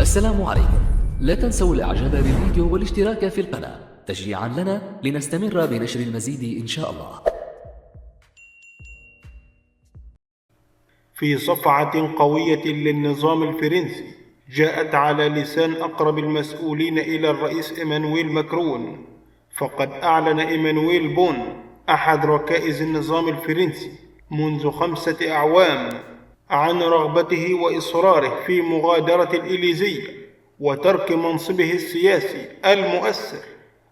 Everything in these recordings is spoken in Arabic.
السلام عليكم. لا تنسوا الاعجاب بالفيديو والاشتراك في القناة تشجيعا لنا لنستمر بنشر المزيد إن شاء الله. في صفعة قوية للنظام الفرنسي جاءت على لسان أقرب المسؤولين إلى الرئيس إيمانويل ماكرون، فقد أعلن إيمانويل بون أحد ركائز النظام الفرنسي منذ 5 أعوام عن رغبته وإصراره في مغادرة الإليزية وترك منصبه السياسي المؤثر،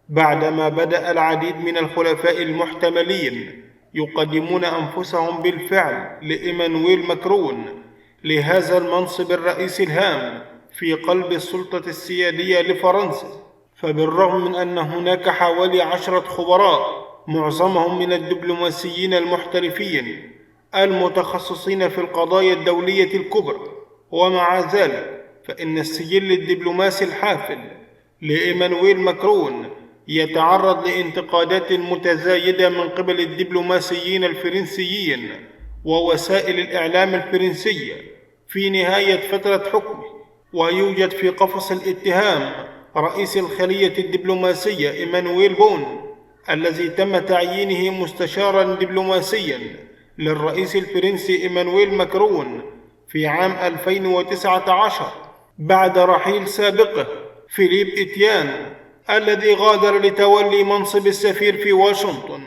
بعدما بدأ العديد من الحلفاء المحتملين يقدمون أنفسهم بالفعل لإيمانويل ماكرون لهذا المنصب الرئيسي الهام في قلب السلطة السيادية لفرنسا. فبالرغم من أن هناك حوالي 10 خبراء معظمهم من الدبلوماسيين المحترفين المتخصصين في القضايا الدولية الكبرى، ومع ذلك فإن السجل الدبلوماسي الحافل لإيمانويل ماكرون يتعرض لانتقادات متزايدة من قبل الدبلوماسيين الفرنسيين ووسائل الإعلام الفرنسية في نهاية فترة حكمه. ويوجد في قفص الاتهام رئيس الخلية الدبلوماسية إيمانويل بون الذي تم تعيينه مستشارا دبلوماسيا للرئيس الفرنسي إيمانويل ماكرون في عام 2019 بعد رحيل سابقه فيليب إتيان الذي غادر لتولي منصب السفير في واشنطن.